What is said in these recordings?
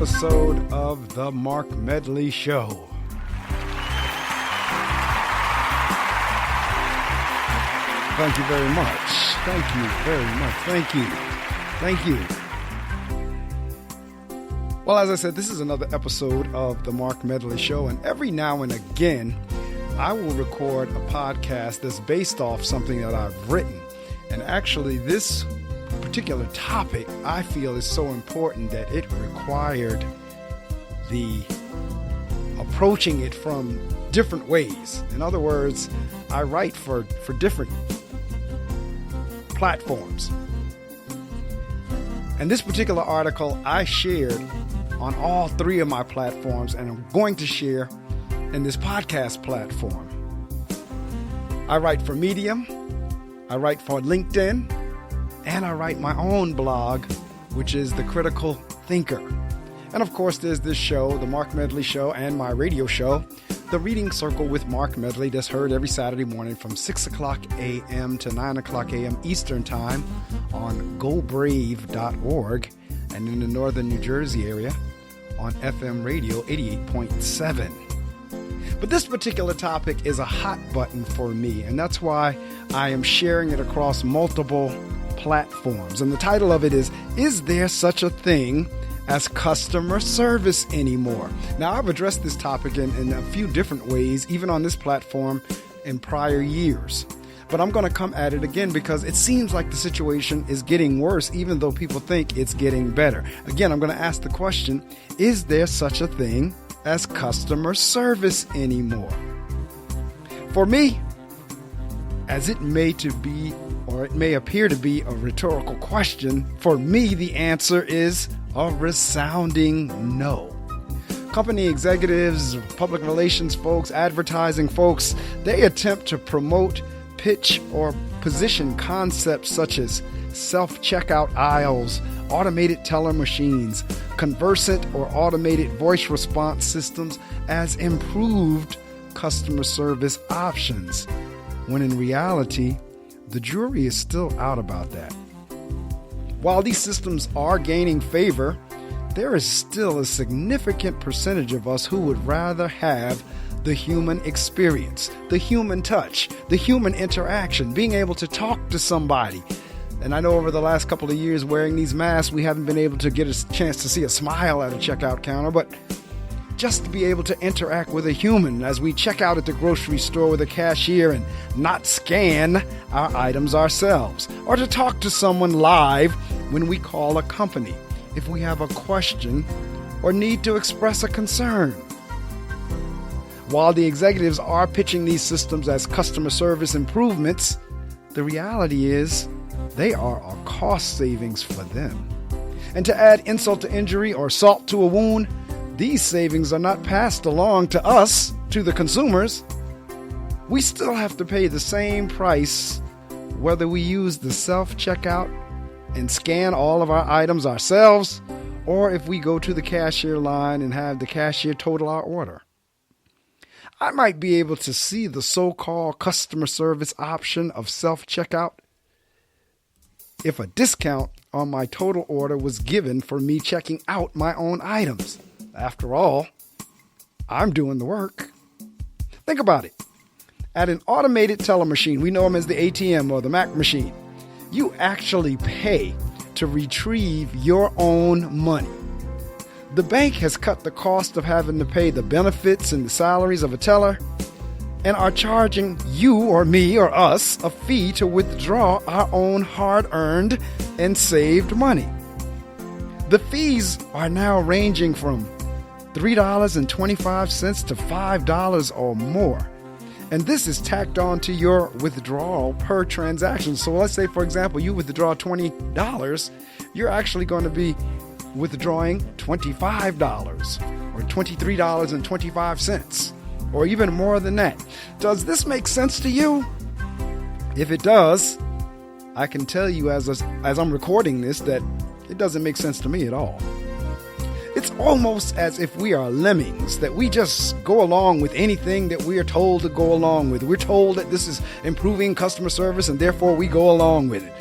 episode of the Marc Medley Show. Thank you very much. Thank you very much. Thank you. Well, as I said, this is another episode of the Marc Medley Show, and every now and again, I will record a podcast that's based off something that I've written. And actually, this particular topic, I feel, is so important that it required the approaching it from different ways. In other words, I write for different platforms. And this particular article I shared on all three of my platforms, and I'm going to share in this podcast platform. I write for Medium, I write for LinkedIn, and I write my own blog, which is The Critical Thinker. And of course, there's this show, The Marc Medley Show, and my radio show, The Reading Circle with Marc Medley, that's heard every Saturday morning from 6 o'clock a.m. to 9 o'clock a.m. Eastern Time on gobrave.org, and in the northern New Jersey area on FM radio 88.7. But this particular topic is a hot button for me, and that's why I am sharing it across multiple platforms. And the title of it is there such a thing as customer service anymore? Now, I've addressed this topic in a few different ways, even on this platform in prior years. But I'm going to come at it again because it seems like the situation is getting worse, even though people think it's getting better. Again, I'm going to ask the question, is there such a thing as customer service anymore? For me, as it may appear to be a rhetorical question, for me the answer is a resounding no. Company executives, public relations folks, advertising folks, they attempt to promote, pitch, or position concepts such as self-checkout aisles, automated teller machines, conversant or automated voice response systems as improved customer service options, when in reality, the jury is still out about that. While these systems are gaining favor, there is still a significant percentage of us who would rather have the human experience, the human touch, the human interaction, being able to talk to somebody. And I know over the last couple of years wearing these masks, we haven't been able to get a chance to see a smile at a checkout counter, but just to be able to interact with a human as we check out at the grocery store with a cashier and not scan our items ourselves, or to talk to someone live when we call a company if we have a question or need to express a concern. While the executives are pitching these systems as customer service improvements, the reality is they are a cost savings for them. And to add insult to injury or salt to a wound, these savings are not passed along to us, to the consumers. We still have to pay the same price whether we use the self-checkout and scan all of our items ourselves, or if we go to the cashier line and have the cashier total our order. I might be able to see the so-called customer service option of self-checkout if a discount on my total order was given for me checking out my own items. After all, I'm doing the work. Think about it. At an automated teller machine, we know them as the ATM or the Mac machine, you actually pay to retrieve your own money. The bank has cut the cost of having to pay the benefits and the salaries of a teller and are charging you or me or us a fee to withdraw our own hard-earned and saved money. The fees are now ranging from $3.25 to $5 or more. And this is tacked on to your withdrawal per transaction. So let's say, for example, you withdraw $20, you're actually going to be withdrawing $25 or $23.25 or even more than that. Does this make sense to you? If it does, I can tell you as I'm recording this that it doesn't make sense to me at all. It's almost as if we are lemmings, that we just go along with anything that we are told to go along with. We're told that this is improving customer service and therefore we go along with it.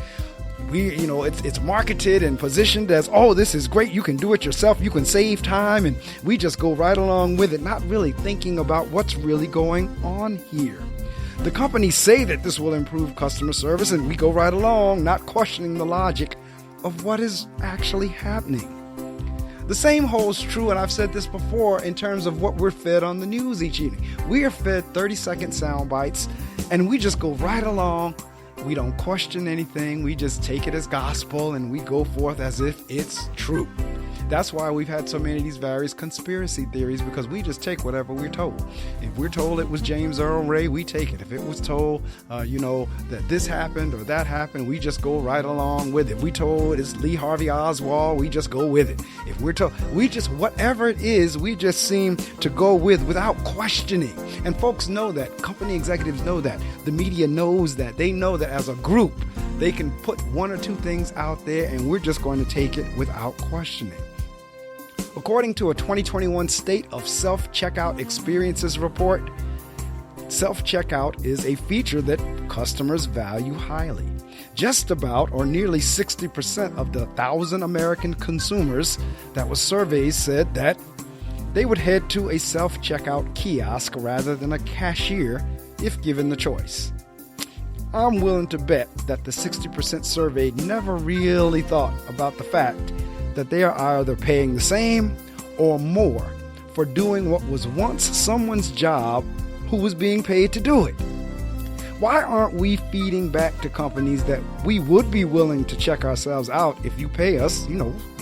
it's marketed and positioned as, oh, this is great. You can do it yourself. You can save time. And we just go right along with it, not really thinking about what's really going on here. The companies say that this will improve customer service, and we go right along, not questioning the logic of what is actually happening. The same holds true, and I've said this before, in terms of what we're fed on the news each evening. We are fed 30-second sound bites, and we just go right along. We don't question anything. We just take it as gospel, and we go forth as if it's true. That's why we've had so many of these various conspiracy theories, because we just take whatever we're told. If we're told it was James Earl Ray, we take it. If it was told, that this happened or that happened, we just go right along with it. If we told it's Lee Harvey Oswald, we just go with it. If we're told, whatever it is, we just seem to go without questioning. And folks know that. Company executives know that. The media knows that. They know that as a group, they can put one or two things out there, and we're just going to take it without questioning. According to a 2021 State of Self-Checkout Experiences report, self-checkout is a feature that customers value highly. Just about, or nearly 60% of the 1,000 American consumers that was surveyed said that they would head to a self-checkout kiosk rather than a cashier if given the choice. I'm willing to bet that the 60% surveyed never really thought about the fact that they are either paying the same or more for doing what was once someone's job who was being paid to do it. Why aren't we feeding back to companies that we would be willing to check ourselves out if you pay us,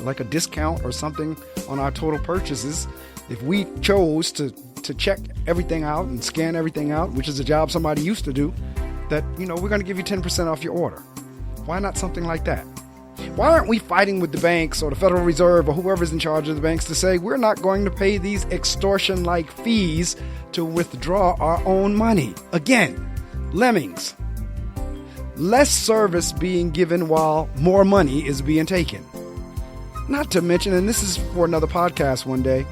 like a discount or something on our total purchases? If we chose to check everything out and scan everything out, which is a job somebody used to do, that, we're going to give you 10% off your order. Why not something like that? Why aren't we fighting with the banks or the Federal Reserve or whoever's in charge of the banks to say we're not going to pay these extortion-like fees to withdraw our own money? Again, lemmings. Less service being given while more money is being taken. Not to mention, and this is for another podcast one day,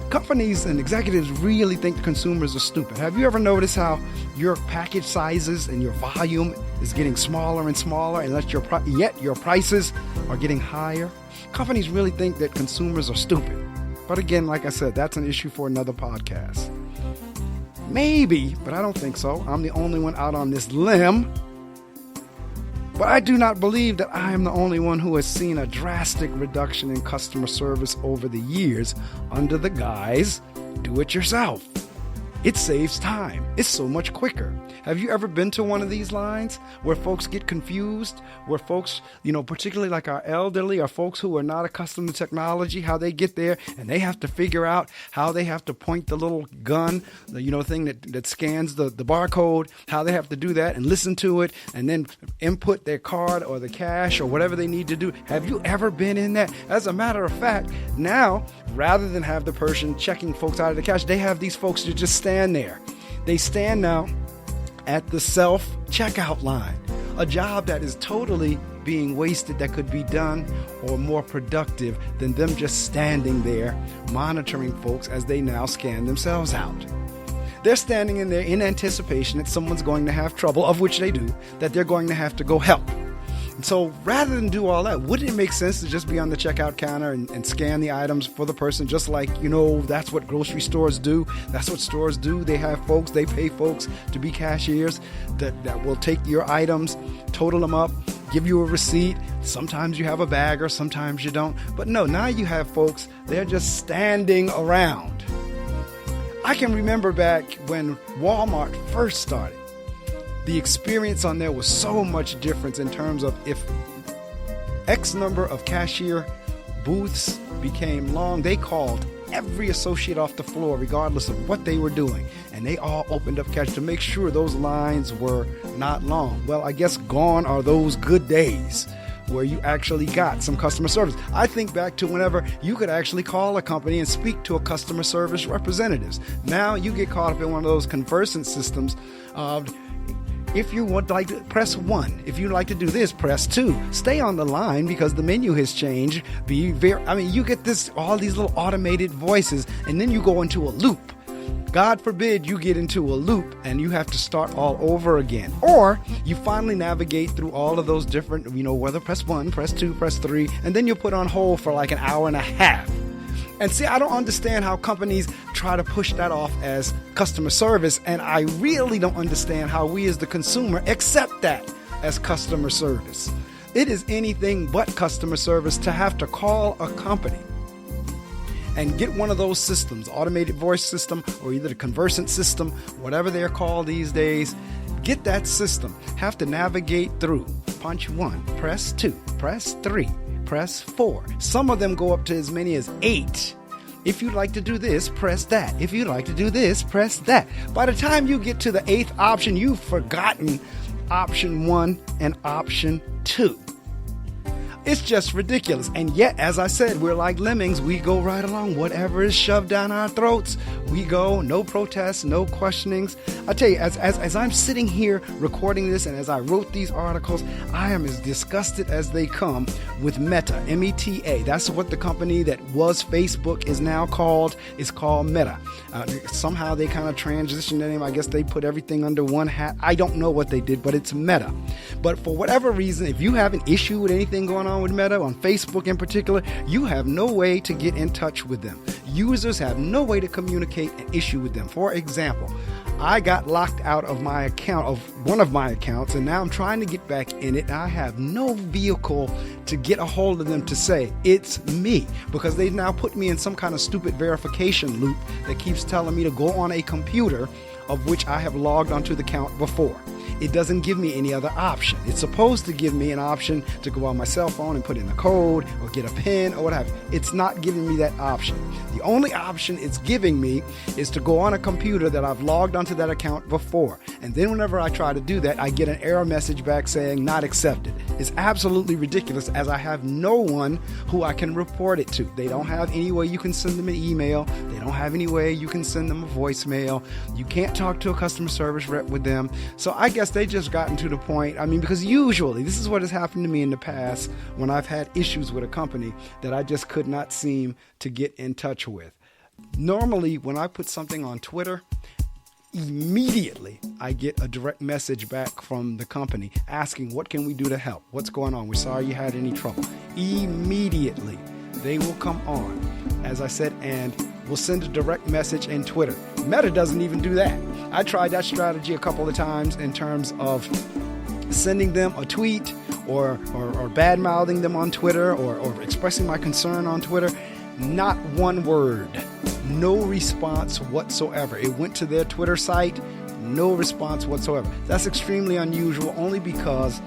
companies and executives really think consumers are stupid. Have you ever noticed how your package sizes and your volume is getting smaller and smaller, and yet your prices are getting higher? Companies really think that consumers are stupid. But again, like I said, that's an issue for another podcast. Maybe, but I don't think so. I'm the only one out on this limb. But I do not believe that I am the only one who has seen a drastic reduction in customer service over the years under the guise, do it yourself. It saves time. It's so much quicker. Have you ever been to one of these lines where folks get confused, where folks, particularly like our elderly or folks who are not accustomed to technology, how they get there and they have to figure out how they have to point the little gun, the thing that scans the barcode, how they have to do that and listen to it and then input their card or the cash or whatever they need to do. Have you ever been in that? As a matter of fact, now, rather than have the person checking folks out of the cash, they have these folks that just stand there. They stand now at the self-checkout line, a job that is totally being wasted that could be done or more productive than them just standing there monitoring folks as they now scan themselves out. They're standing in there in anticipation that someone's going to have trouble, of which they do, that they're going to have to go help. And so rather than do all that, wouldn't it make sense to just be on the checkout counter and scan the items for the person, just like, that's what grocery stores do. That's what stores do. They have folks, they pay folks to be cashiers that will take your items, total them up, give you a receipt. Sometimes you have a bagger, sometimes you don't. But no, now you have folks, they're just standing around. I can remember back when Walmart first started. The experience on there was so much different in terms of if X number of cashier booths became long, they called every associate off the floor regardless of what they were doing. And they all opened up cash to make sure those lines were not long. Well, I guess gone are those good days where you actually got some customer service. I think back to whenever you could actually call a company and speak to a customer service representatives. Now you get caught up in one of those conversant systems of, if you would like to press 1, if you'd like to do this, press 2. Stay on the line because the menu has changed. You get all these little automated voices, and then you go into a loop. God forbid you get into a loop and you have to start all over again. Or you finally navigate through all of those different, whether press 1, press 2, press 3, and then you're put on hold for like an hour and a half. And see, I don't understand how companies try to push that off as customer service, and I really don't understand how we as the consumer accept that as customer service. It is anything but customer service to have to call a company and get one of those systems, automated voice system or either the conversant system, whatever they're called these days. Get that system, have to navigate through. Punch 1, press 2, press 3, press 4. Some of them go up to as many as 8. If you'd like to do this, press that. If you'd like to do this, press that. By the time you get to the 8th option, you've forgotten option 1 and option 2. It's just ridiculous. And yet, as I said, we're like lemmings. We go right along. Whatever is shoved down our throats, we go. No protests, no questionings. I tell you, as I'm sitting here recording this and as I wrote these articles, I am as disgusted as they come with Meta, M-E-T-A. That's what the company that was Facebook is now called. It's called Meta. Somehow they kind of transitioned the name. I guess they put everything under one hat. I don't know what they did, but it's Meta. But for whatever reason, if you have an issue with anything going on with Meta, on Facebook in particular, you have no way to get in touch with them. Users have no way to communicate an issue with them. For example, I got locked out of my account, of one of my accounts, and now I'm trying to get back in it. I have no vehicle to get a hold of them to say, it's me, because they now put me in some kind of stupid verification loop that keeps telling me to go on a computer of which I have logged onto the account before. It doesn't give me any other option. It's supposed to give me an option to go on my cell phone and put in a code or get a PIN or whatever. It's not giving me that option. The only option it's giving me is to go on a computer that I've logged onto that account before. And then whenever I try to do that, I get an error message back saying not accepted. It's absolutely ridiculous, as I have no one who I can report it to. They don't have any way you can send them an email. They don't have any way you can send them a voicemail. You can't talk to a customer service rep with them. So I guess they just gotten to the point, because usually this is what has happened to me in the past when I've had issues with a company that I just could not seem to get in touch with. Normally, when I put something on Twitter, immediately I get a direct message back from the company asking, what can we do to help? What's going on? We're sorry you had any trouble. Immediately, they will come on, as I said, and will send a direct message in Twitter. Meta doesn't even do that. I tried that strategy a couple of times in terms of sending them a tweet or bad-mouthing them on Twitter or expressing my concern on Twitter. Not one word. No response whatsoever. It went to their Twitter site. No response whatsoever. That's extremely unusual, only because,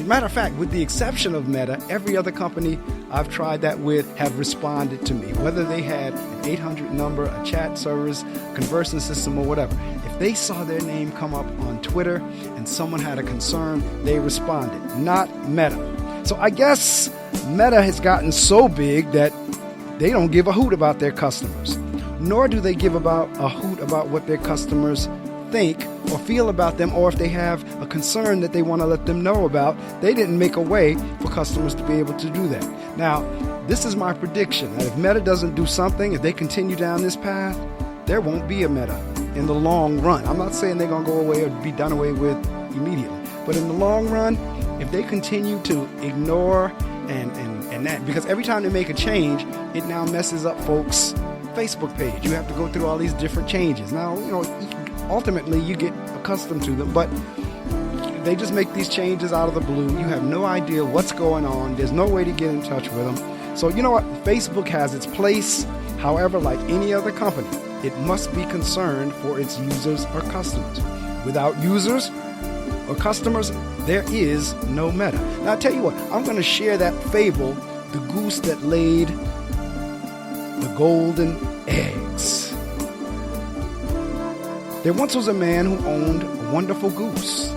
matter of fact, with the exception of Meta, every other company I've tried that with have responded to me, whether they had an 800 number, a chat service, conversing system, or whatever. If they saw their name come up on Twitter and someone had a concern, they responded. Not Meta. So I guess Meta has gotten so big that they don't give a hoot about their customers, nor do they give a hoot about what their customers think or feel about them, or if they have a concern that they want to let them know about. They didn't make a way for customers to be able to do that. Now, this is my prediction, that if Meta doesn't do something, if they continue down this path, there won't be a Meta in the long run. I'm not saying they're going to go away or be done away with immediately, but in the long run, if they continue to ignore and that, because every time they make a change, it now messes up folks' Facebook page. You have to go through all these different changes. Now, ultimately you get accustomed to them, but they just make these changes out of the blue. You have no idea what's going on. There's no way to get in touch with them. So you know what? Facebook has its place. However, like any other company, it must be concerned for its users or customers. Without users or customers, there is no Meta. Now, I'll tell you what, I'm going to share that fable, the goose that laid the golden eggs. There once was a man who owned a wonderful goose.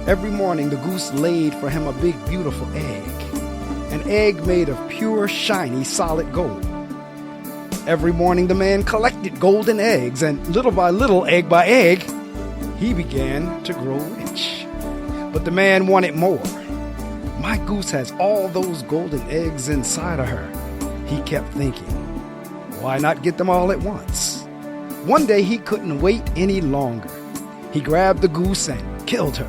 Every morning, the goose laid for him a big, beautiful egg. An egg made of pure, shiny, solid gold. Every morning, the man collected golden eggs, and little by little, egg by egg, he began to grow rich. But the man wanted more. My goose has all those golden eggs inside of her, he kept thinking. Why not get them all at once? One day he couldn't wait any longer. He grabbed the goose and killed her.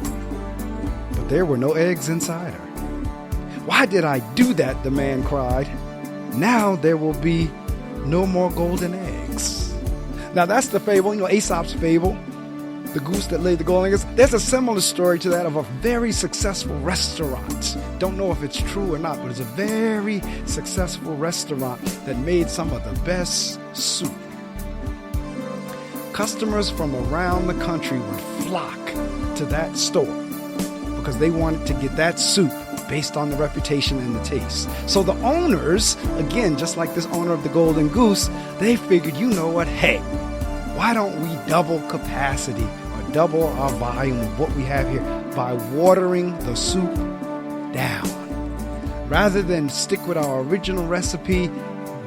But there were no eggs inside her. "Why did I do that?" the man cried. "Now there will be no more golden eggs." Now that's the fable, Aesop's fable, the goose that laid the golden eggs. There's a similar story to that of a very successful restaurant. Don't know if it's true or not, but it's a very successful restaurant that made some of the best soup. Customers from around the country would flock to that store because they wanted to get that soup based on the reputation and the taste. So the owners, again, just like this owner of the Golden Goose, they figured, you know what, hey, why don't we double capacity or double our volume of what we have here by watering the soup down? Rather than stick with our original recipe,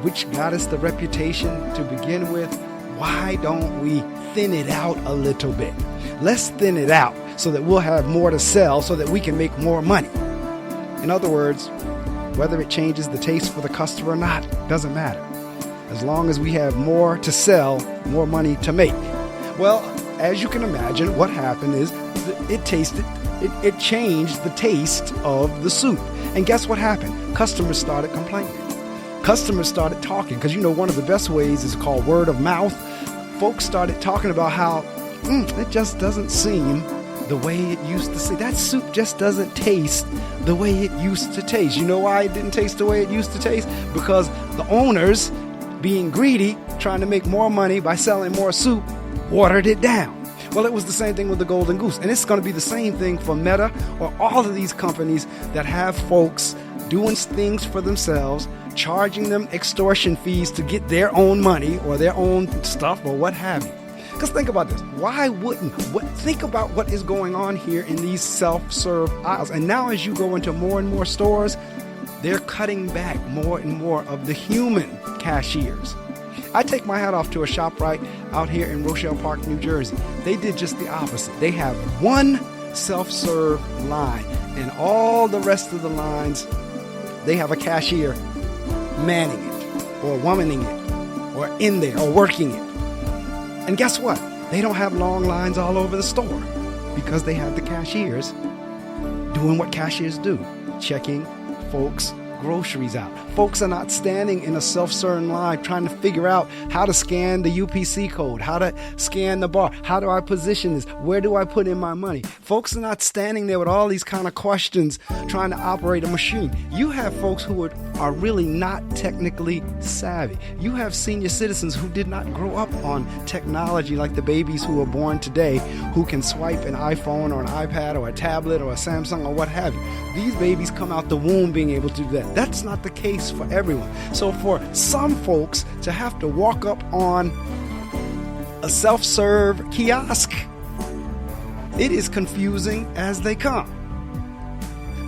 which got us the reputation to begin with, why don't we thin it out a little bit? Let's thin it out so that we'll have more to sell so that we can make more money. In other words, whether it changes the taste for the customer or not, doesn't matter. As long as we have more to sell, more money to make. Well, as you can imagine, what happened is it changed the taste of the soup. And guess what happened? Customers started complaining. Customers started talking, because one of the best ways is called word of mouth. Folks started talking about how it just doesn't seem the way it used to see. That soup just doesn't taste the way it used to taste. You know why it didn't taste the way it used to taste? Because the owners, being greedy, trying to make more money by selling more soup, watered it down. Well, it was the same thing with the Golden Goose. And it's going to be the same thing for Meta or all of these companies that have folks doing things for themselves, charging them extortion fees to get their own money or their own stuff or what have you. Because think about this. Think about what is going on here in these self-serve aisles. And now as you go into more and more stores, they're cutting back more and more of the human cashiers. I take my hat off to a ShopRite out here in Rochelle Park, New Jersey. They did just the opposite. They have one self-serve line, and all the rest of the lines, they have a cashier manning it, or womaning it, or in there, or working it. And guess what? They don't have long lines all over the store because they have the cashiers doing what cashiers do, checking folks' groceries out. Folks are not standing in a self-serve line trying to figure out how to scan the UPC code, how to scan the bar, how do I position this, where do I put in my money. Folks are not standing there with all these kind of questions trying to operate a machine. You have folks who are really not technically savvy. You have senior citizens who did not grow up on technology like the babies who are born today, who can swipe an iPhone or an iPad or a tablet or a Samsung or what have you. These babies come out the womb being able to do that. That's not the case for everyone. So for some folks to have to walk up on a self-serve kiosk, it is confusing as they come.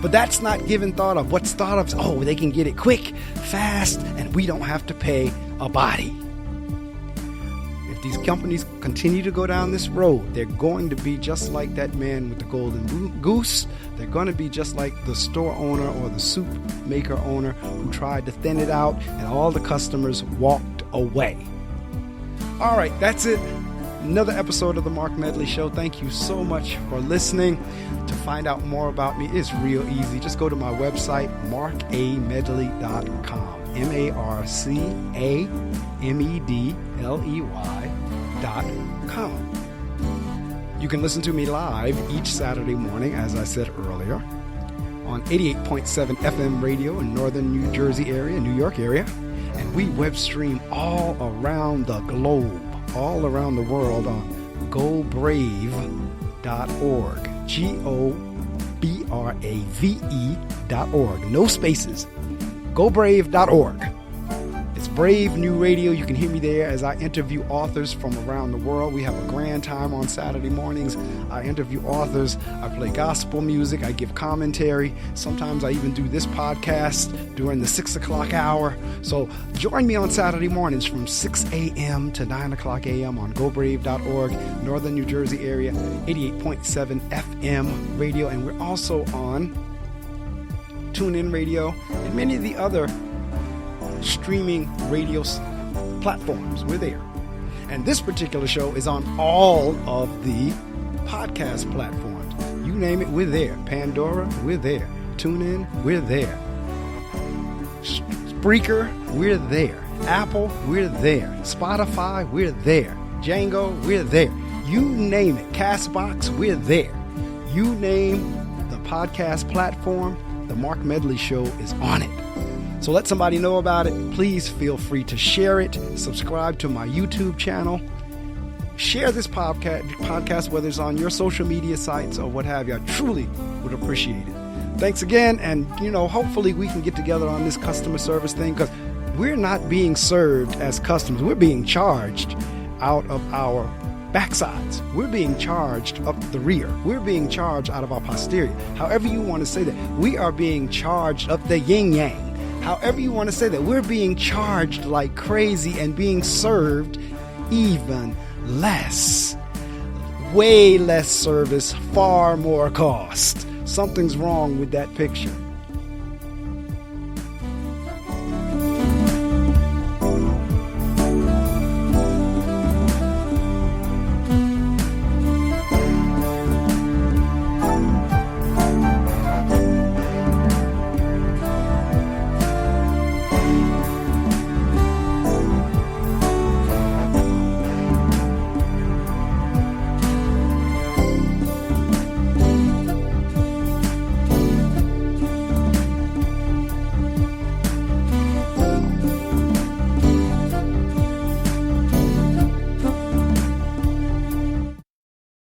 But that's not given thought of. What's thought of, they can get it quick, fast, and we don't have to pay a body. If these companies continue to go down this road, they're going to be just like that man with the Golden Goose. They're going to be just like the store owner or the soup maker owner who tried to thin it out, and all the customers walked away. All right, that's it. Another episode of the Marc Medley Show. Thank you so much for listening. To find out more about me, it's real easy. Just go to my website, marcamedley.com. marcamedley.com. You can listen to me live each Saturday morning, as I said earlier, on 88.7 FM radio in northern New Jersey area, New York area. And we web stream all around the globe, all around the world on gobrave.org. GOBRAVE.org. No spaces. GoBrave.org. It's Brave New Radio. You can hear me there as I interview authors from around the world. We have a grand time on Saturday mornings. I interview authors. I play gospel music. I give commentary. Sometimes I even do this podcast during the 6 o'clock hour. So join me on Saturday mornings from 6 a.m. to 9 o'clock a.m. on gobrave.org, northern New Jersey area, 88.7 FM radio. And we're also on TuneIn Radio and many of the other streaming radio platforms. We're there. And this particular show is on all of the podcast platforms. You name it, we're there. Pandora, we're there. TuneIn, we're there. Spreaker, we're there. Apple, we're there. Spotify, we're there. Django, we're there. You name it. Castbox, we're there. You name the podcast platform, the Marc Medley Show is on it. So let somebody know about it. Please feel free to share it. Subscribe to my YouTube channel. Share this podcast, whether it's on your social media sites or what have you. I truly would appreciate it. Thanks again. And, hopefully we can get together on this customer service thing, because we're not being served as customers. We're being charged out of our backsides. We're being charged up the rear. We're being charged out of our posterior. However you want to say that. We are being charged up the yin-yang. However you want to say that. We're being charged like crazy and being served even less. Way less service, far more cost. Something's wrong with that picture.